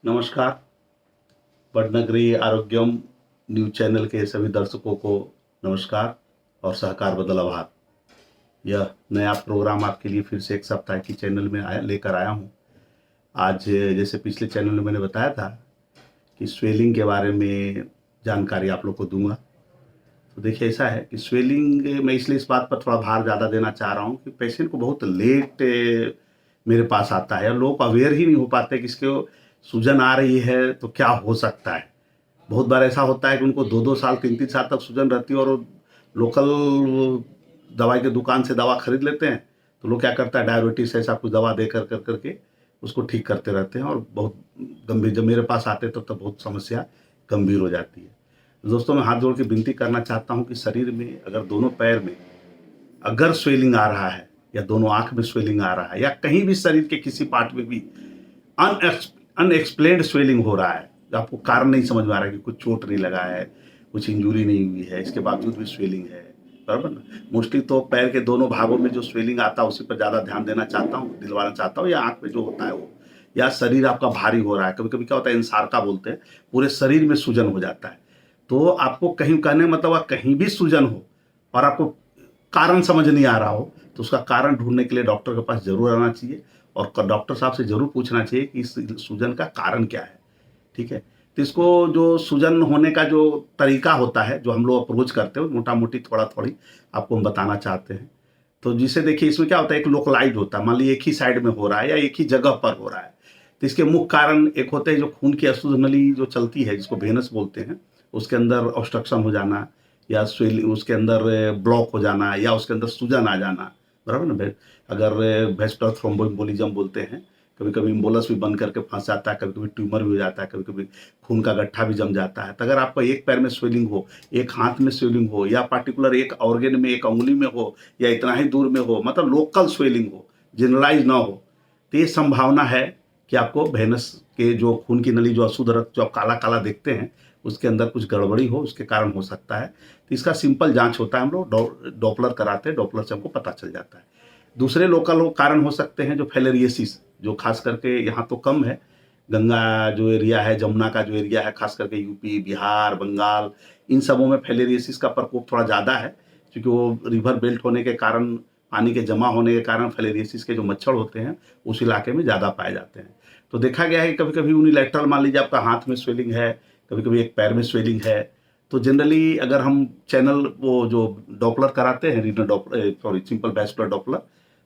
नमस्कार। वडनगरी आरोग्यम news channel के सभी दर्शकों को नमस्कार और सहकार बदल आभार। यह नया प्रोग्राम आपके लिए फिर से एक सप्ताह की चैनल में लेकर आया हूँ। आज जैसे पिछले चैनल में मैंने बताया था कि स्वेलिंग के बारे में जानकारी आप लोग को दूंगा। तो देखिए, ऐसा है कि स्वेलिंग मैं इसलिए इस बात पर थोड़ा भार ज़्यादा देना चाह रहा हूँ कि पेशेंट को बहुत लेट मेरे पास आता है और लोग अवेयर ही नहीं हो पाते कि इसके सूजन आ रही है तो क्या हो सकता है। बहुत बार ऐसा होता है कि उनको 2-2 साल 3-3 साल तक सूजन रहती है और लोकल दवाई के दुकान से दवा खरीद लेते हैं। तो लोग क्या करता है, डायबिटीज ऐसा कुछ दवा दे कर करके उसको ठीक करते रहते हैं और बहुत गंभीर, जब मेरे पास आते हैं तो बहुत समस्या गंभीर हो जाती है। दोस्तों, मैं हाथ जोड़ के विनती करना चाहता हूं कि शरीर में अगर दोनों पैर में अगर स्वेलिंग आ रहा है या दोनों आंख में स्वेलिंग आ रहा है या कहीं भी शरीर के किसी पार्ट में भी अनएक्सप्लेन्ड स्वेलिंग हो रहा है, आपको कारण नहीं समझ में आ रहा है कि कुछ चोट नहीं लगा है, कुछ इंजरी नहीं हुई है, इसके बावजूद भी स्वेलिंग है, बराबर ना। मोस्टली तो पैर के दोनों भागों में जो स्वेलिंग आता है उसी पर ज़्यादा ध्यान देना चाहता हूँ, दिलवाना चाहता हूँ, या आंख में जो होता है वो, या शरीर आपका भारी हो रहा है। कभी कभी क्या होता है, इंसारका बोलते हैं, पूरे शरीर में सूजन हो जाता है। तो आपको कहीं कहने मतलब कहीं भी सूजन हो और आपको कारण समझ नहीं आ रहा हो तो उसका कारण ढूंढने के लिए डॉक्टर के पास जरूर आना चाहिए और डॉक्टर साहब से जरूर पूछना चाहिए कि इस सूजन का कारण क्या है। ठीक है। तो इसको जो सूजन होने का जो तरीका होता है, जो हम लोग अप्रोच करते हैं, मोटा मोटी थोड़ा थोड़ी आपको हम बताना चाहते हैं। तो जिसे देखिए, इसमें क्या होता है, एक लोकलाइज होता है, मान लीजिए एक ही साइड में हो रहा है या एक ही जगह पर हो रहा है। तो इसके मुख्य कारण एक होते हैं जो खून की अशुद्ध नली जो चलती है, जिसको वेनस बोलते हैं, उसके अंदर ऑब्स्ट्रक्शन हो जाना या स्वेलिंग, उसके अंदर ब्लॉक हो जाना या उसके अंदर सूजन आ जाना, बराबर ना। अगर वेस्कुलर थ्रोम्बोएम्बोलिज्म बोलते हैं, कभी कभी इम्बोलस भी बन करके फंस जाता है, कभी कभी ट्यूमर भी हो जाता है, कभी कभी खून का गट्ठा भी जम जाता है। तो अगर आपका एक पैर में स्वेलिंग हो, एक हाथ में स्वेलिंग हो, या पर्टिकुलर एक ऑर्गन में, एक उंगली में हो, या इतना ही दूर में हो, मतलब लोकल स्वेलिंग हो, जनरलाइज ना हो, तो ये संभावना है कि आपको वेनस के जो खून की नली, जो अशुद्ध रक्त जो आप काला काला देखते हैं, उसके अंदर कुछ गड़बड़ी हो, उसके कारण हो सकता है। तो इसका सिंपल जांच होता है, हम लोग डॉपलर कराते हैं, डॉपलर से हमको पता चल जाता है। दूसरे लोकल कारण हो सकते हैं जो फिलेरियोसिस, जो खास करके यहाँ तो कम है, गंगा जो एरिया है, जमुना का जो एरिया है, खास करके यूपी, बिहार, बंगाल, इन सबों में फिलेरियोसिस का प्रकोप थोड़ा ज़्यादा है, क्योंकि वो रिवर बेल्ट होने के कारण, पानी के जमा होने के कारण फिलेरियोसिस के जो मच्छर होते हैं उस इलाके में ज़्यादा पाए जाते हैं। तो देखा गया है कि कभी कभी यूनिलैटरल, मान लीजिए आपका हाथ में स्वेलिंग है, कभी कभी एक पैर में स्वेलिंग है, तो जनरली अगर हम चैनल वो जो डॉपलर कराते हैं, renal doppler, sorry, simple vascular doppler,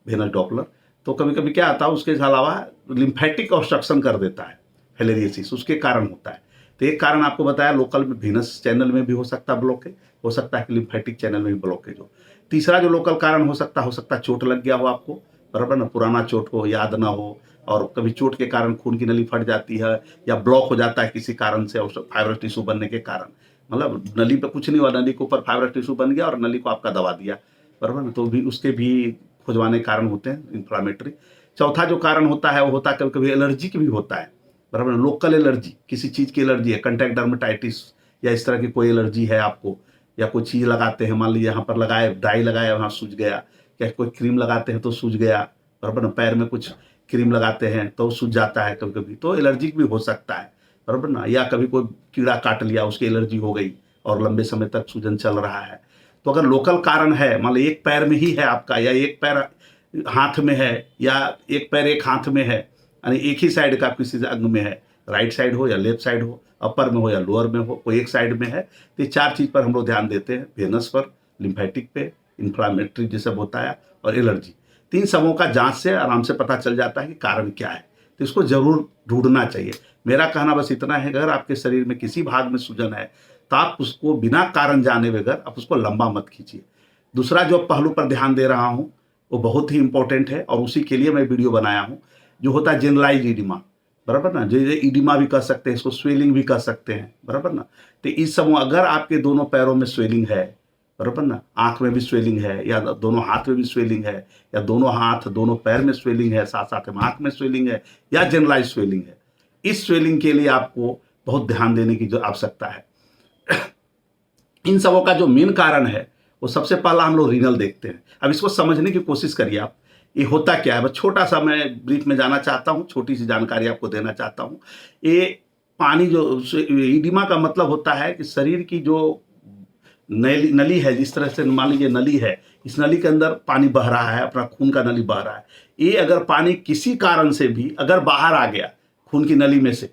venous doppler, तो कभी कभी क्या आता है, उसके अलावा लिम्फेटिक ऑब्स्ट्रक्शन कर देता है, फिलेरियोसिस उसके कारण होता है। तो एक कारण आपको बताया, लोकल में वेनस चैनल में भी हो सकता है ब्लॉकेज, हो सकता है कि लिम्फेटिक चैनल में भी ब्लॉकेज हो। तीसरा जो लोकल कारण हो सकता है चोट लग गया हो आपको, बराबर ना, पुराना चोट हो, याद ना हो, और कभी चोट के कारण खून की नली फट जाती है या ब्लॉक हो जाता है किसी कारण से, फाइब्रस टिश्यू बनने के कारण, मतलब नली पे कुछ नहीं हुआ, नली के ऊपर फाइब्रस टिश्यू बन गया और नली को आपका दबा दिया, बराबर ना, तो भी उसके भी खुजवाने कारण होते हैं इन्फ्लामेटरी। चौथा जो कारण होता है वो होता है कभी कभी एलर्जी की भी होता है, बराबर ना, लोकल एलर्जी, किसी चीज़ की एलर्जी है, कंटैक्ट डर्मेटाइटिस या इस तरह की कोई एलर्जी है आपको, या कोई चीज़ लगाते हैं, मान लीजिए यहाँ पर लगाए, डाई लगाया, वहाँ सूज गया, या कोई क्रीम लगाते हैं तो सूज गया, बराबर ना, पैर में कुछ क्रीम लगाते हैं तो सूज जाता है कभी कभी, तो एलर्जिक भी हो सकता है, बराबर ना, या कभी कोई कीड़ा काट लिया, उसकी एलर्जी हो गई और लंबे समय तक सूजन चल रहा है। तो अगर लोकल कारण है, मान लो एक पैर में ही है आपका, या एक पैर हाथ में है, या एक पैर एक हाथ में है, यानी एक ही साइड का किसी अंग में है, राइट साइड हो या लेफ्ट साइड हो, अपर में हो या लोअर में हो, कोई एक साइड में है, तो ये चार चीज़ पर हम लोग ध्यान देते हैं, वेनस पर, लिम्फेटिक पे, इन्फ्लामेटरी जैसे होता है, और एलर्जी। तीन सबों का जांच से आराम से पता चल जाता है कि कारण क्या है, तो इसको जरूर ढूंढना चाहिए। मेरा कहना बस इतना है, अगर आपके शरीर में किसी भाग में सूजन है तो आप उसको बिना कारण जाने बगैर आप उसको लंबा मत खींचिए। दूसरा जो पहलू पर ध्यान दे रहा हूँ वो बहुत ही इंपॉर्टेंट है और उसी के लिए मैं वीडियो बनाया हूँ, जो होता है जनरलाइज ईडिमा, बराबर ना, जो ईडिमा भी कर सकते हैं, इसको स्वेलिंग भी कर सकते हैं, बराबर ना। तो इस समय अगर आपके दोनों पैरों में स्वेलिंग है, बराबर ना, आंख में भी स्वेलिंग है, या दोनों हाथ में भी स्वेलिंग है, या दोनों हाथ दोनों पैर में स्वेलिंग है, साथ साथ में आंख में स्वेलिंग है, या जनरलाइज स्वेलिंग है, इस स्वेलिंग के लिए आपको बहुत ध्यान देने की जो आवश्यकता है। इन सबों का जो मेन कारण है वो सबसे पहला हम लोग रीनल देखते हैं। अब इसको समझने की कोशिश करिए आप, ये होता क्या है। बस छोटा सा मैं ब्रीफ में जाना चाहता हूँ, छोटी सी जानकारी आपको देना चाहता हूँ। ये पानी जो ईडिमा का मतलब होता है कि शरीर की जो नली नली है, जिस तरह से मान लीजिए नली है, इस नली के अंदर पानी बह रहा है, अपना खून का नली बह रहा है। ये अगर पानी किसी कारण से भी अगर बाहर आ गया खून की नली में से,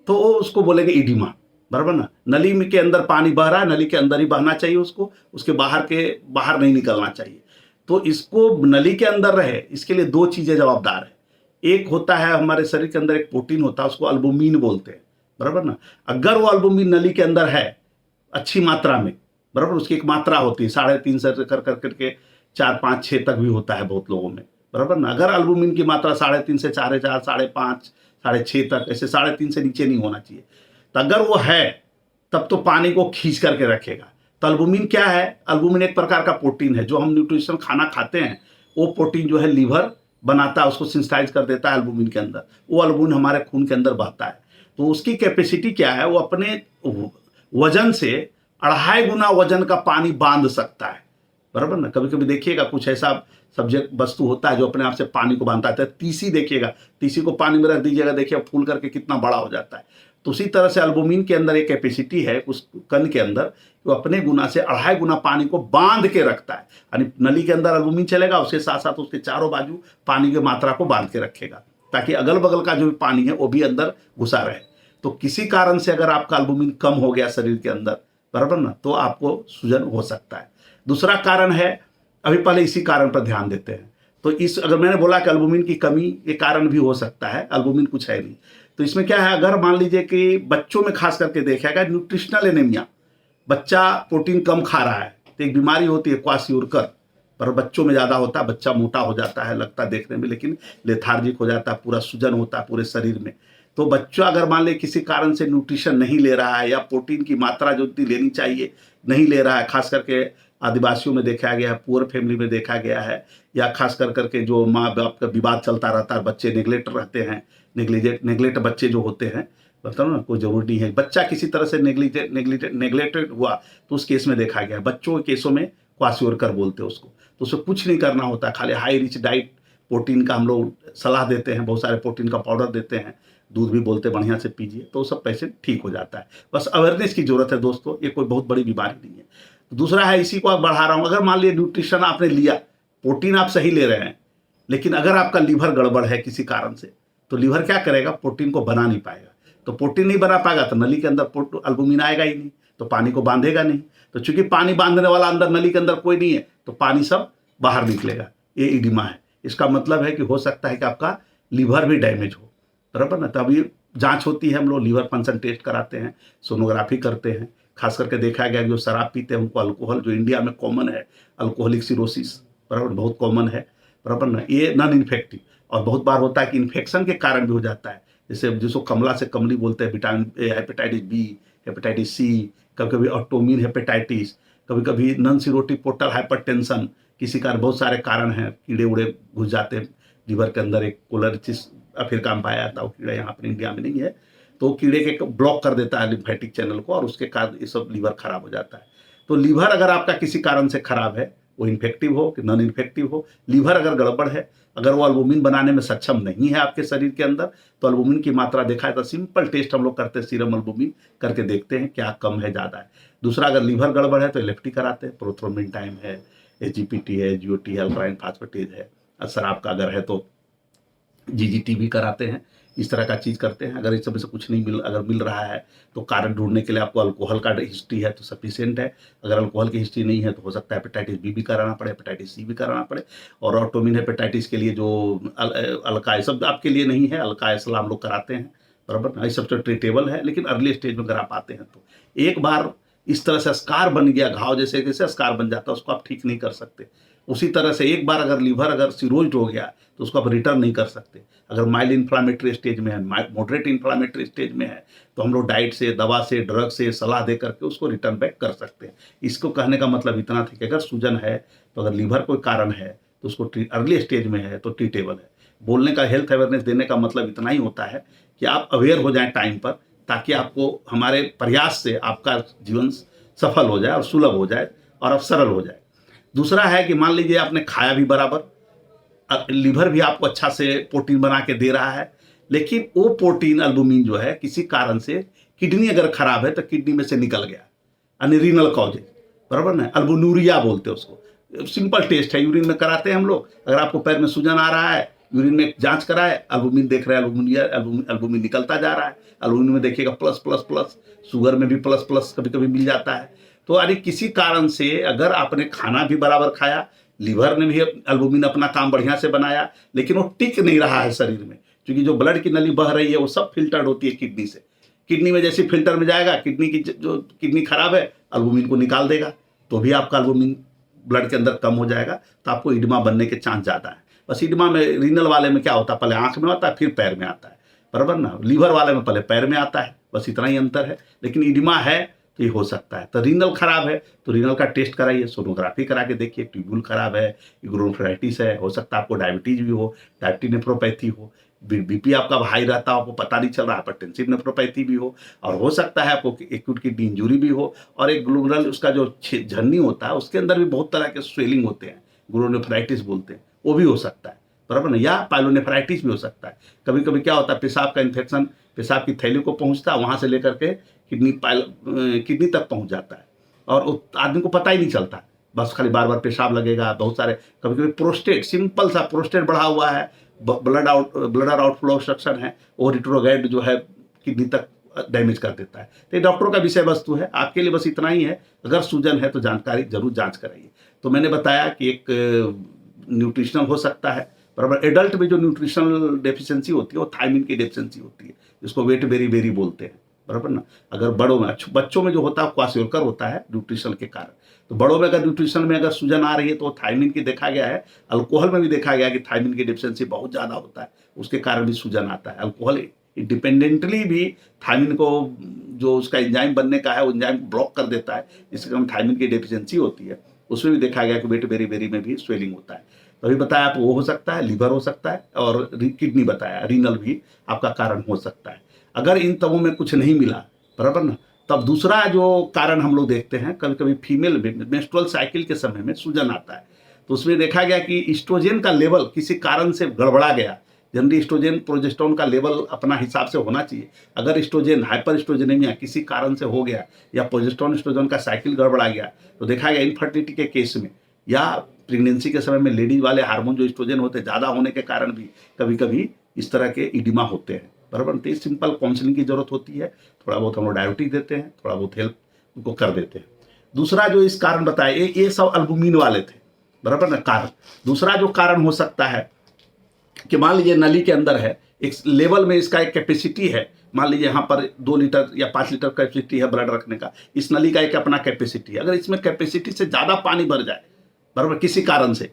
तो उसको बोलेंगे ईडिमा, बराबर ना। नली में के अंदर पानी बह रहा है, नली के अंदर ही बहना चाहिए उसको, उसके बाहर नहीं निकलना चाहिए। तो इसको नली के अंदर रहे, इसके लिए दो चीजें जवाबदार है। एक होता है हमारे शरीर के अंदर एक प्रोटीन होता है, उसको अल्बुमिन बोलते हैं, बराबर ना। अगर वो अल्बुमिन नली के अंदर है अच्छी मात्रा में, बराबर, उसकी एक मात्रा होती है 3.5 से कर करके 4, 5, 6 तक भी होता है बहुत लोगों में, बराबर ना। अगर अल्बुमिन की मात्रा 3.5 से 4.5, 5.5, 6.5 तक, ऐसे 3.5 से नीचे नहीं होना चाहिए। तो अगर वो है तब तो पानी को खींच करके रखेगा। तो अल्बुमिन क्या है? अल्बुमिन एक प्रकार का प्रोटीन है, जो हम न्यूट्रिशन खाना खाते हैं वो प्रोटीन जो है लीवर बनाता है, उसको सिंथेसाइज कर देता है अल्बुमिन के अंदर। वो अल्बुमिन हमारे खून के अंदर बहता है। तो उसकी कैपेसिटी क्या है? वो अपने वजन से 2.5 गुना वजन का पानी बांध सकता है, बराबर ना। कभी कभी देखिएगा कुछ ऐसा सब्जेक्ट वस्तु होता है जो अपने आप से पानी को बांधता है। तीसी देखिएगा, तीसी को पानी में रख दीजिएगा, देखिए फूल करके कितना बड़ा हो जाता है। तो उसी तरह से अल्बुमिन के अंदर एक कैपेसिटी है उस कण के अंदर, वो अपने गुना से 2.5 गुना पानी को बांध के रखता है। यानी नली के अंदर अल्बुमिन चलेगा, उसके साथ साथ उसके चारों बाजू पानी की मात्रा को बांध के रखेगा, ताकि अगल बगल का जो भी पानी है वो भी अंदर घुसा रहे। तो किसी कारण से अगर आपका अल्बुमिन कम हो गया शरीर के अंदर, बराबर ना, तो आपको सूजन हो सकता है। दूसरा कारण है, अभी पहले इसी कारण पर ध्यान देते हैं। तो अगर मैंने बोला कि अल्बुमिन की कमी ये कारण भी हो सकता है, अल्बुमिन कुछ है नहीं। तो इसमें क्या है, अगर मान लीजिए कि बच्चों में खास करके देखा गया न्यूट्रिशनल एनीमिया, बच्चा प्रोटीन कम खा रहा है, तो एक बीमारी होती है क्वाशियोरकर, पर बच्चों में ज़्यादा होता है। बच्चा मोटा हो जाता है लगता है देखने में, लेकिन लेथार्जिक हो जाता है, पूरा सूजन होता है पूरे शरीर में। तो बच्चा अगर मान ले किसी कारण से न्यूट्रिशन नहीं ले रहा है, या प्रोटीन की मात्रा जो इतनी लेनी चाहिए नहीं ले रहा है, खास करके आदिवासियों में देखा गया है, पुअर फैमिली में देखा गया है, या खास कर करके जो माँ बाप का विवाद चलता रहता है, बच्चे नेग्लेक्ट रहते हैं, नेग्लेक्ट बच्चे जो होते हैं, बताओ ना, कोई जरूरी नहीं है। बच्चा किसी तरह से नेग्लेक्टेड हुआ तो उस केस में देखा गया है। बच्चों के केसों में क्वाशियोरकर बोलते हैं उसको। तो उसको कुछ नहीं करना होता, खाली हाई रिच डाइट प्रोटीन का हम लोग सलाह देते हैं, बहुत सारे प्रोटीन का पाउडर देते हैं, दूध भी बोलते हैं बढ़िया से पीजिए, तो सब पैसे ठीक हो जाता है। बस अवेयरनेस की जरूरत है दोस्तों, ये कोई बहुत बड़ी बीमारी नहीं है। दूसरा है, इसी को आप बढ़ा रहा हूं, अगर मान लीजिए न्यूट्रिशन आपने लिया, प्रोटीन आप सही ले रहे हैं, लेकिन अगर आपका लीवर गड़बड़ है किसी कारण से, तो लीवर क्या करेगा? प्रोटीन को बना नहीं पाएगा। तो प्रोटीन नहीं बना पाएगा तो नली के अंदर अल्बुमिन आएगा ही नहीं, तो पानी को बांधेगा नहीं। तो चूंकि पानी बांधने वाला अंदर नली के अंदर कोई नहीं है, तो पानी सब बाहर निकलेगा। ये ईडिमा है। इसका मतलब है कि हो सकता है कि आपका लीवर भी डैमेज हो, बराबर ना। तभी जांच होती है, हम लोग लीवर फंक्शन टेस्ट कराते हैं, सोनोग्राफी करते हैं। खास करके देखा गया जो शराब पीते हैं उनको अल्कोहल, जो इंडिया में कॉमन है, अल्कोहलिक सिरोसिस, बराबर, बहुत कॉमन है, बराबर ना। ये नॉन इन्फेक्टिव, और बहुत बार होता है कि इन्फेक्शन के कारण भी हो जाता है, जैसे जिसको कमला से कमली बोलते हैं, vitamin A, hepatitis B, hepatitis C, कभी कभी ऑटोमिन हेपेटाइटिस, कभी कभी नॉन सिरोटिक पोर्टल हाइपरटेंशन, किसी कारण, बहुत सारे कारण हैं। कीड़े उड़े घुस जाते हैं लीवर के अंदर, एक कोलरिचिस अफ्रीका में पाया जाता है वो कीड़ा, यहाँ पर इंडिया में नहीं है। तो कीड़े के ब्लॉक कर देता है लिम्फेटिक चैनल को, और उसके कारण ये सब लीवर खराब हो जाता है। तो लीवर अगर आपका किसी कारण से खराब है, वो इन्फेक्टिव हो कि नॉन इन्फेक्टिव हो, लीवर अगर गड़बड़ है, अगर वो अल्बुमिन बनाने में सक्षम नहीं है आपके शरीर के अंदर, तो अल्बुमिन की मात्रा देखा है तो सिंपल टेस्ट हम लोग करते हैं, सीरम अल्बुमिन करके देखते हैं क्या कम है ज़्यादा है। दूसरा, अगर लीवर गड़बड़ है तो एलएफटी कराते हैं, प्रोथ्रोम्बिन है, एसजीपीटी है, जीओटी है, अल्कालाइन फास्फेटेज है। शराब का अगर है तो जीजीटी भी कराते हैं। इस तरह का चीज़ करते हैं। अगर इस सब में से कुछ नहीं अगर मिल रहा है तो कारण ढूंढने के लिए आपको अल्कोहल का हिस्ट्री है तो सफिशिएंट है। अगर अल्कोहल की हिस्ट्री नहीं है तो हो सकता है हेपेटाइटिस बी भी कराना पड़े, हेपेटाइटिस सी भी कराना पड़े। और ऑटोमिन हेपेटाइटिस के लिए जो अल्का, सब आपके लिए नहीं है, अल्का इसला हम लोग कराते हैं, बराबर ना। ये सब तो ट्रीटेबल है, लेकिन अर्ली स्टेज में अगर आप आते हैं तो एक बार इस तरह से स्कार बन गया, घाव जैसे जैसे स्कार बन जाता है, उसको आप ठीक नहीं कर सकते। उसी तरह से एक बार अगर लीवर अगर सिरोज्ड हो गया तो उसको आप रिटर्न नहीं कर सकते। अगर माइल्ड इन्फ्लामेटरी स्टेज में है, मॉडरेट इन्फ्लामेटरी स्टेज में है, तो हम लोग डाइट से, दवा से, ड्रग से सलाह दे करके उसको रिटर्न बैक कर सकते हैं। इसको कहने का मतलब इतना था कि अगर सूजन है, तो अगर लीवर कोई कारण है तो उसको अर्ली स्टेज में है तो ट्रीटेबल है। बोलने का, हेल्थ अवेयरनेस देने का मतलब इतना ही होता है कि आप अवेयर हो जाएं टाइम पर, ताकि आपको हमारे प्रयास से आपका जीवन सफल हो जाए और सुलभ हो जाए और अब सरल हो जाए। दूसरा है कि मान लीजिए आपने खाया भी बराबर, लीवर भी आपको अच्छा से प्रोटीन बना के दे रहा है, लेकिन वो प्रोटीन एल्बुमिन जो है किसी कारण से किडनी अगर खराब है तो किडनी में से निकल गया, यानी रीनल कॉजेज, बराबर ना, अल्बुनूरिया बोलते हैं उसको। सिंपल टेस्ट है, यूरिन में कराते हैं हम लोग। अगर आपको पैर में सूजन आ रहा है, यूरिन में जांच कराए, एल्बुमिन देख रहे हैं, एल्बुमिन निकलता जा रहा है। एल्बुमिन में देखिएगा प्लस प्लस प्लस, शुगर में भी प्लस प्लस कभी कभी मिल जाता है। तो अरे किसी कारण से अगर आपने खाना भी बराबर खाया, लीवर ने भी एल्बुमिन अपना काम बढ़िया से बनाया, लेकिन वो टिक नहीं रहा है शरीर में, क्योंकि जो ब्लड की नली बह रही है वो सब फिल्टर्ड होती है किडनी से। किडनी में जैसे फिल्टर में जाएगा, किडनी की जो किडनी खराब है, एल्बुमिन को निकाल देगा, तो भी आपका एल्बुमिन ब्लड के अंदर कम हो जाएगा, तो आपको इडमा बनने के चांस ज़्यादा है। बस इडमा में रीनल वाले में क्या होता है, पहले आंख में होता है फिर पैर में आता है, बराबर ना। लीवर वाले में पहले पैर में आता है, बस इतना ही अंतर है। लेकिन इडमा है तो ये हो सकता है। तो रीनल खराब है तो रीनल का टेस्ट कराइए, सोनोग्राफी करा के देखिए, ट्यूब्यूल खराब है, ग्लोमेरुलाइटिस है, हो सकता है आपको डायबिटीज भी हो, डायबिटी नेफ्रोपैथी हो, बीपी आपका हाई रहता हो, आपको पता नहीं चल रहा, हाइपरटेंसिव नेफ्रोपैथी भी हो, और हो सकता है आपको एक्यूट किडनी इंजरी भी हो, और एक ग्लोमेरुलर उसका जो झरनी होता है उसके अंदर भी बहुत तरह के स्वेलिंग होते हैं, ग्लोमेरुलाइटिस बोलते हैं, वो भी हो सकता है, बराबर ना। या पाइलोनेफ्राइटिस भी हो सकता है। कभी कभी क्या होता है, पेशाब का इन्फेक्शन पेशाब की थैली को पहुंचता है, वहां से लेकर के किडनी तक पहुंच जाता है, और आदमी को पता ही नहीं चलता, बस खाली बार बार पेशाब लगेगा। बहुत सारे कभी कभी प्रोस्टेट, सिंपल सा प्रोस्टेट बढ़ा हुआ है, ब्लडर आउटफ्लो ऑब्स्ट्रक्शन है, वो रिट्रोग्रेड जो है किडनी तक डैमेज कर देता है। तो ये डॉक्टरों का विषय वस्तु है, आपके लिए बस इतना ही है। अगर सूजन है तो जानकारी जरूर जांच कराइए। तो मैंने बताया कि एक न्यूट्रिशनल हो सकता है, बराबर। एडल्ट में जो न्यूट्रिशनल डेफिशिएंसी होती है वो थायमिन की डेफिशिएंसी होती है, जिसको वेट बेरी बेरी बोलते हैं, बराबर ना। अगर बड़ों में, बच्चों में जो होता है क्वासियोलकर होता है न्यूट्रिशन के कारण। तो बड़ों में अगर न्यूट्रिशन में अगर सूजन आ रही है तो थायमिन की देखा गया है, अल्कोहल में भी देखा गया है कि थायमिन की डेफिशिएंसी बहुत ज़्यादा होता है, उसके कारण भी सूजन आता है। अल्कोहल इंडिपेंडेंटली भी थायमिन को, जो उसका एंजाइम बनने का है, वो एंजाइम ब्लॉक कर देता है, जिसके कारण थायमिन की डेफिशिएंसी होती है। उसमें भी देखा गया कि वेट बेरी बेरी में भी स्वेलिंग होता है। तो अभी बताया आप, वो हो सकता है, लीवर हो सकता है, और किडनी बताया, रीनल भी आपका कारण हो सकता है। अगर इन तबों में कुछ नहीं मिला, बराबर ना, तब दूसरा जो कारण हम लोग देखते हैं, कभी कभी फीमेल मेंस्ट्रुअल साइकिल के समय में सूजन आता है। तो उसमें देखा गया कि ईस्ट्रोजन का लेवल किसी कारण से गड़बड़ा गया। जनरली ईस्ट्रोजन प्रोजेस्टेरोन का लेवल अपना हिसाब से होना चाहिए। अगर ईस्ट्रोजन हाइपर ईस्ट्रोजनेमिया किसी कारण से हो गया, या प्रोजेस्टेरोन ईस्ट्रोजन का साइकिल गड़बड़ा गया, तो देखा गया इनफर्टिलिटी के केस में, या प्रेगनेंसी के समय में लेडीज वाले हार्मोन जो ईस्ट्रोजन होते हैं ज़्यादा होने के कारण भी कभी कभी इस तरह के इडिमा होते हैं, बराबर। तो सिंपल काउंसलिंग की जरूरत होती है, थोड़ा बहुत हम लोग डायबिटीज देते हैं, थोड़ा बहुत हेल्प उनको कर देते हैं। दूसरा जो इस कारण बताया, ये सब एल्बुमिन वाले थे, बराबर ना, कारण। दूसरा जो कारण हो सकता है कि मान लीजिए नली के अंदर है, एक लेवल में इसका एक कैपेसिटी है, मान लीजिए यहाँ पर 2 लीटर या 5 लीटर कैपेसिटी है ब्लड रखने का, इस नली का एक अपना कैपेसिटी है। अगर इसमें कैपेसिटी से ज़्यादा पानी भर जाए, बराबर, किसी कारण से,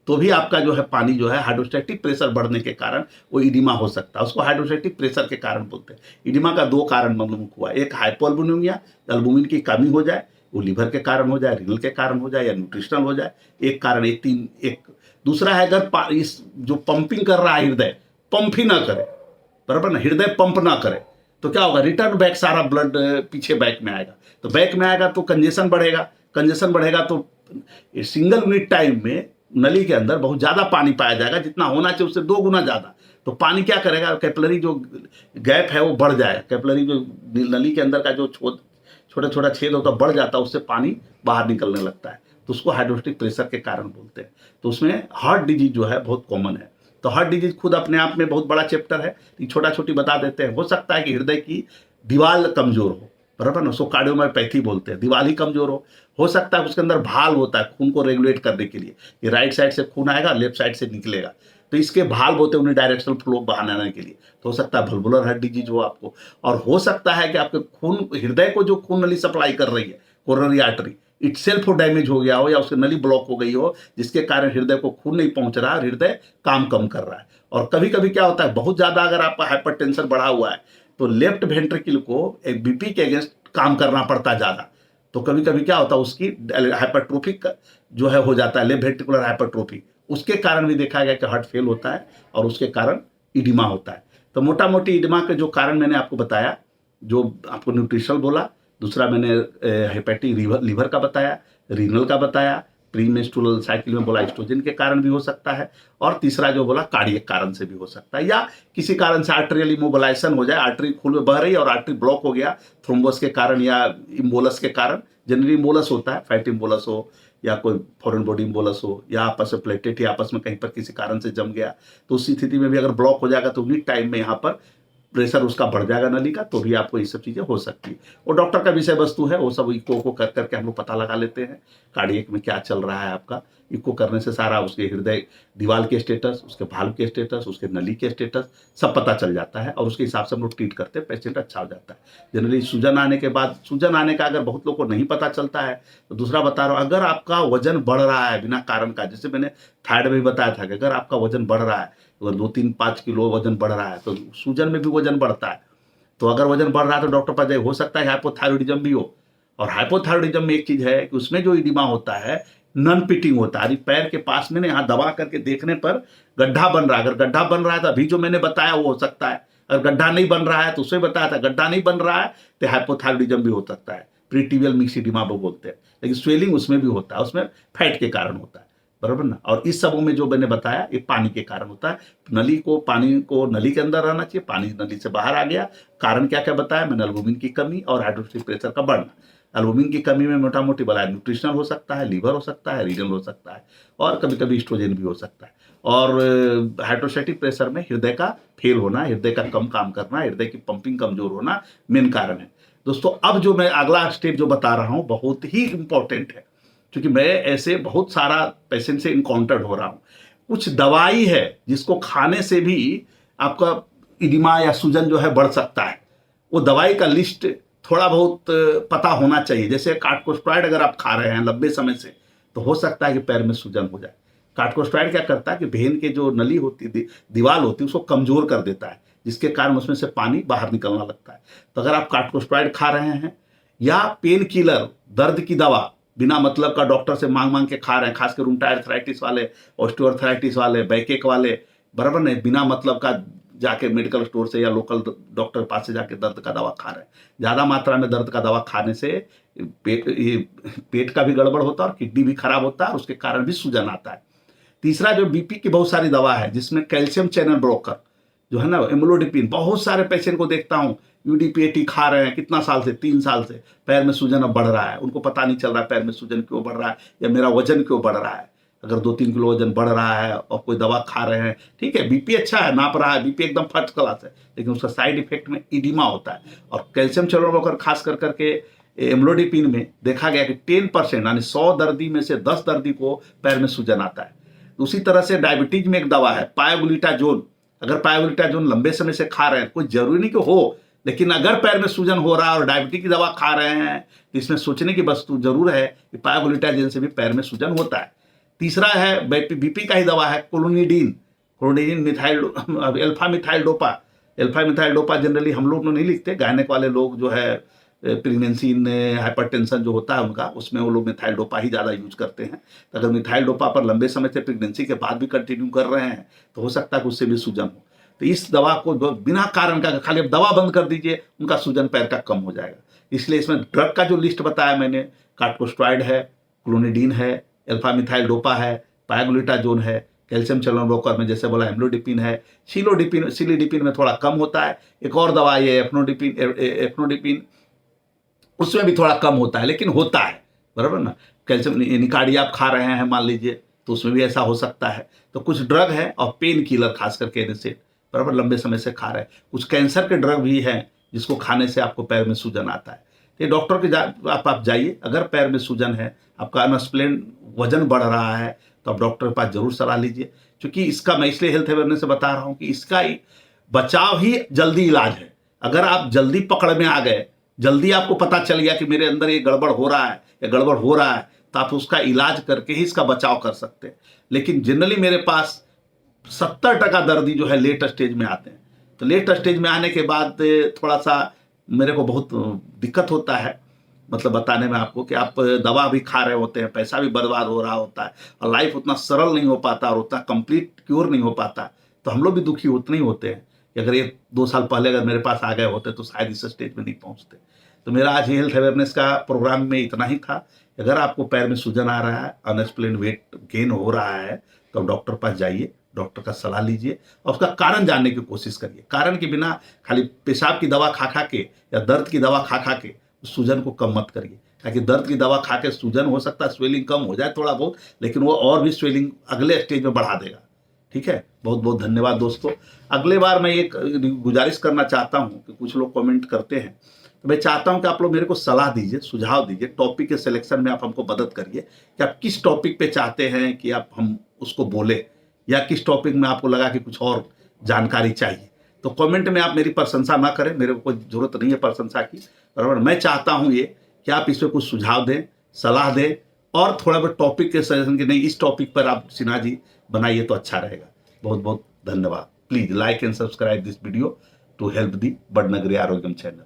तो भी आपका जो है पानी जो है हाइड्रोस्टैटिक प्रेशर बढ़ने के कारण वो इडिमा हो सकता है। उसको हाइड्रोस्टैटिक प्रेशर के कारण बोलते हैं। इडिमा का 2 कारण मालूम हुआ, एक हाइपोअल्बुमिनिया, एल्बुमिन की कमी हो जाए, वो लीवर के कारण हो जाए, रीनल के कारण हो जाए, या न्यूट्रिशनल हो जाए, एक कारण, एक। दूसरा है अगर इस जो पंपिंग कर रहा है हृदय, पंप ही ना करे, बराबर ना, हृदय पंप ना करे, तो क्या होगा, रिटर्न बैक सारा ब्लड पीछे बैक में आएगा। तो बैक में आएगा तो कंजेशन बढ़ेगा, कंजेशन बढ़ेगा तो सिंगल यूनिट टाइम में नली के अंदर बहुत ज़्यादा पानी पाया जाएगा, जितना होना चाहिए उससे 2 गुना ज़्यादा। तो पानी क्या करेगा, कैपिलरी जो गैप है वो बढ़ जाएगा, कैपिलरी जो नली के अंदर का जो छोटा छोटा छेद होता है बढ़ जाता है, उससे पानी बाहर निकलने लगता है। तो उसको हाइड्रोस्टैटिक प्रेशर के कारण बोलते हैं। तो उसमें हार्ट डिजीज जो है बहुत कॉमन है। तो हार्ट डिजीज खुद अपने आप में बहुत बड़ा चैप्टर है, छोटा छोटी बता देते हैं। हो सकता है कि हृदय की दीवार कमजोर हो, बराबर ना, उसको कार्डियोमायोपैथी बोलते हैं, दीवार ही कमजोर हो सकता है उसके अंदर भाल्व होता है खून को रेगुलेट करने के लिए, ये राइट साइड से खून आएगा, लेफ्ट साइड से निकलेगा, तो इसके भाल्व होते हैं उन्हें डायरेक्शनल फ्लो बनाने के लिए। तो हो सकता है वल्वुलर हार्ट डिजीज हो आपको, और हो सकता है कि आपके खून, हृदय को जो खून नली सप्लाई कर रही है, कोरोनरी आर्टरी इटसेल्फ डैमेज हो गया हो, या उसकी नली ब्लॉक हो गई हो, जिसके कारण हृदय को खून नहीं पहुंच रहा, हृदय काम कम कर रहा है। और कभी कभी क्या होता है, बहुत ज्यादा अगर आपका हाइपरटेंशन बढ़ा हुआ है तो लेफ्ट वेंट्रिकल को एक बीपी के अगेंस्ट काम करना पड़ता है ज़्यादा। तो कभी कभी क्या होता है, उसकी हाइपरट्रोफिक जो है हो जाता है, लेफ्ट वेंट्रिकुलर हाइपरट्रोफी, उसके कारण भी देखा गया कि हार्ट फेल होता है, और उसके कारण इडिमा होता है। तो मोटा मोटी इडिमा के जो कारण मैंने आपको बताया, जो आपको न्यूट्रिशनल बोला, दूसरा मैंने हेपेटिक लीवर का बताया, रीनल का बताया, प्रीमेंस्ट्रुअल साइकिल में बोला एस्ट्रोजन के कारण भी हो सकता है, और तीसरा जो बोला कार्डियक कारण से भी हो सकता है, या किसी कारण से आर्टेरियल इमोबिलाइजेशन हो जाए, आर्टरी खुल में बह रही है और आर्टरी ब्लॉक हो गया थ्रोम्बस के कारण या इम्बोलस के कारण। जनरली इम्बोलस होता है, फैट इम्बोलस हो या कोई फॉरेन बॉडी इम्बोलस हो, या आपस में प्लेटेट या आपस में कहीं पर किसी कारण से जम गया, तो उस स्थिति में भी अगर ब्लॉक हो जाएगा तो उन्हीं टाइम में यहाँ पर प्रेशर उसका बढ़ जाएगा नली का, तो भी आपको ये सब चीज़ें हो सकती है। वो डॉक्टर का विषय वस्तु है, वो सब इको को कर करके हम लोग पता लगा लेते हैं कार्डियक में क्या चल रहा है आपका। इको करने से सारा उसके हृदय दीवार के स्टेटस, उसके भाल्व के स्टेटस, उसके नली के स्टेटस सब पता चल जाता है, और उसके हिसाब से हम लोग ट्रीट करते हैं, पेशेंट अच्छा हो जाता है। जनरली सूजन आने के बाद, सूजन आने का अगर बहुत लोग को नहीं पता चलता है तो दूसरा बता रहा हूँ, अगर आपका वजन बढ़ रहा है बिना कारण का, जैसे मैंने थायराइड में भी बताया था कि अगर आपका वजन बढ़ रहा है, अगर 2-3-5 किलो वजन बढ़ रहा है तो सूजन में भी वजन बढ़ता है। तो अगर वजन बढ़ रहा है तो डॉक्टर पास जाए, हो सकता है हाइपोथायरॉइडिज्म भी हो। और हाइपोथायरॉइडिज्म में एक चीज है कि उसमें जो इडिमा होता है नॉन पिटिंग होता है, पैर के पास में यहाँ दबा करके देखने पर गड्ढा बन रहा है। अगर गड्ढा बन रहा है तो अभी जो मैंने बताया वो हो सकता है, अगर गड्ढा नहीं बन रहा है तो उसमें बताया था गड्ढा नहीं बन रहा है तो हाइपोथायरॉइडिज्म भी हो सकता है, प्रीटिबियल मिक्स इडिमा वो बोलते हैं। लेकिन स्वेलिंग उसमें भी होता है, उसमें फैट के कारण होता है, बराबर ना। और इस सबों में जो मैंने बताया ये पानी के कारण होता है। पानी को नली के अंदर रहना चाहिए, पानी नली से बाहर आ गया। कारण क्या क्या बताया मैंने, एल्बुमिन की कमी और हाइड्रोक्सिल प्रेशर का बढ़ना। एल्बुमिन की कमी में मोटा मोटी बला न्यूट्रिशनल हो सकता है, लीवर हो सकता है, रीनल हो सकता है, और कभी कभी एस्ट्रोजन भी हो सकता है। और हाइड्रोस्टैटिक प्रेशर में हृदय का फेल होना, हृदय का कम काम करना, हृदय की पंपिंग कमजोर होना मेन कारण है। दोस्तों अब जो मैं अगला स्टेप जो बता रहा हूँ बहुत ही इंपॉर्टेंट है, क्योंकि मैं ऐसे बहुत सारा पेशेंट से इनकाउंटर्ड हो रहा हूँ। कुछ दवाई है जिसको खाने से भी आपका इडिमा या सूजन जो है बढ़ सकता है, वो दवाई का लिस्ट थोड़ा बहुत पता होना चाहिए। जैसे कार्टिकोस्टेरॉइड अगर आप खा रहे हैं लंबे समय से तो हो सकता है कि पैर में सूजन हो जाए। कार्टिकोस्टेरॉइड क्या करता है कि वेन के जो नली होती है, दीवार होती है, उसको कमजोर कर देता है, जिसके कारण उसमें से पानी बाहर निकलना लगता है। तो अगर आप कार्टिकोस्टेरॉइड खा रहे हैं या पेन किलर, दर्द की दवा बिना मतलब का डॉक्टर से मांग मांग के खा रहे हैं, खासकर रूमेटॉइड आर्थराइटिस वाले, ऑस्टियोआर्थराइटिस वाले, बैकएक वाले, बराबर नहीं, बिना मतलब का जाके मेडिकल स्टोर से या लोकल डॉक्टर के पास से जाके दर्द का दवा खा रहे हैं। ज़्यादा मात्रा में दर्द का दवा खाने से पेट का भी गड़बड़ होता है और किडनी भी खराब होता है, और उसके कारण भी सूजन आता है। तीसरा जो बीपी की बहुत सारी दवा है जिसमें कैल्शियम चैनल ब्रोकर जो है ना, एम्लोडिपिन, बहुत सारे पेशेंट को देखता हूँ यूडीपीएटी खा रहे हैं कितना साल से, 3 साल से, पैर में सूजन अब बढ़ रहा है, उनको पता नहीं चल रहा है पैर में सूजन क्यों बढ़ रहा है या मेरा वजन क्यों बढ़ रहा है। अगर 2-3 किलो वजन बढ़ रहा है और कोई दवा खा रहे हैं, ठीक है, बीपी अच्छा है, नाप रहा है, बीपी एकदम फर्स्ट क्लास है, लेकिन उसका साइड इफेक्ट में इडिमा होता है। और कैल्शियम चैनल ब्रोकर खास कर करके एम्लोडिपिन में देखा गया कि 10% यानी 100 दर्दी में से 10 दर्दी को पैर में सूजन आता है। उसी तरह से डायबिटीज में एक दवा है पायोग्लूटाजोन, अगर पायोग्लूटाजोन लंबे समय से खा रहे हैं, कोई जरूरी नहीं कि हो, लेकिन अगर पैर में सूजन हो रहा है और डायबिटीज की दवा खा रहे हैं तो इसमें सोचने की वस्तु जरूर है कि पायोग्लूटाजोन से भी पैर में सूजन होता है। तीसरा है बीपी का ही दवा है clonidine methyl, alpha methyl dopa generally हम लोग नहीं लिखते, गायनेक वाले लोग जो है प्रेगनेंसी इन हाइपरटेंशन जो होता है उनका, उसमें वो लोग मिथाइल डोपा ही ज़्यादा यूज करते हैं। तो अगर मिथाइल डोपा पर लंबे समय से प्रेगनेंसी के बाद भी कंटिन्यू कर रहे हैं तो हो सकता है कि उससे भी सूजन हो। तो इस दवा को बिना कारण का खाली अब दवा बंद कर दीजिए, उनका सूजन पैर का कम हो जाएगा। इसलिए इसमें ड्रग का जो लिस्ट बताया मैंने, कार्टिकोस्टेरॉइड है, क्लोनिडीन है, अल्फा मिथाइल डोपा है, पायोग्लूटाजोन है, कैल्शियम चैनल ब्रोकर में जैसे बोला एम्लोडिपिन है, सिलिडिपिन में थोड़ा कम होता है। एक और दवा ये एफनोडिपिन, उसमें भी थोड़ा कम होता है लेकिन होता है, बराबर ना। कैल्शियम निकाड़ी आप खा रहे हैं मान लीजिए तो उसमें भी ऐसा हो सकता है। तो कुछ ड्रग है और पेन किलर खास करके एनिसेट, बराबर, लंबे समय से खा रहे हैं। कुछ कैंसर के ड्रग भी हैं जिसको खाने से आपको पैर में सूजन आता है। तो डॉक्टर के आप जाइए, अगर पैर में सूजन है, आपका अनएक्सप्लेन वजन बढ़ रहा है तो आप डॉक्टर के पास जरूर सलाह लीजिए, क्योंकि इसका मैं इसलिए हेल्थ अवेयरनेस से बता रहा हूँ कि इसका ही बचाव ही जल्दी इलाज है। अगर आप जल्दी पकड़ में आ गए, जल्दी आपको पता चल गया कि मेरे अंदर ये गड़बड़ हो रहा है या गड़बड़ हो रहा है, तो आप उसका इलाज करके ही इसका बचाव कर सकते हैं। लेकिन जनरली मेरे पास 70% दर्दी जो है लेट स्टेज में आते हैं। तो लेट स्टेज में आने के बाद थोड़ा सा मेरे को बहुत दिक्कत होता है, मतलब बताने में आपको कि आप दवा भी खा रहे होते हैं, पैसा भी बर्बाद हो रहा होता है और लाइफ उतना सरल नहीं हो पाता और उतना कंप्लीट क्योर नहीं हो पाता। तो हम लोग भी दुखी उतने ही होते हैं कि अगर ये 2 साल पहले अगर मेरे पास आ गए होते तो शायद इस स्टेज में नहीं पहुंचते। तो मेरा आज हेल्थ अवेयरनेस का प्रोग्राम में इतना ही था। अगर आपको पैर में सूजन आ रहा है, अनएक्सप्लेन वेट गेन हो रहा है, तो आप डॉक्टर पास जाइए, डॉक्टर का सलाह लीजिए और उसका कारण जानने की कोशिश करिए। कारण के बिना खाली पेशाब की दवा खा खा के या दर्द की दवा खा खा के उस सूजन को कम मत करिए, ताकि दर्द की दवा खा के सूजन हो सकता है स्वेलिंग कम हो जाए थोड़ा बहुत, लेकिन वो और भी स्वेलिंग अगले स्टेज में बढ़ा देगा। ठीक है, बहुत बहुत धन्यवाद दोस्तों। अगले बार मैं एक गुजारिश करना चाहता हूँ कि कुछ लोग कमेंट करते हैं, तो मैं चाहता हूं कि आप लोग मेरे को सलाह दीजिए, सुझाव दीजिए, टॉपिक के सिलेक्शन में आप हमको मदद करिए कि आप किस टॉपिक पे चाहते हैं कि आप हम उसको बोले, या किस टॉपिक में आपको लगा कि कुछ और जानकारी चाहिए। तो कमेंट में आप मेरी प्रशंसा ना करें, मेरे को कोई जरूरत नहीं है प्रशंसा की, बराबर। मैं चाहता हूं ये कि आप इसमें कुछ सुझाव दें, सलाह दें और थोड़ा बहुत टॉपिक के सजेशन कि नहीं इस टॉपिक पर आप सिन्हा जी बनाइए तो अच्छा रहेगा। बहुत बहुत धन्यवाद। Please like and subscribe this video to help the Badnagari Arogyam channel.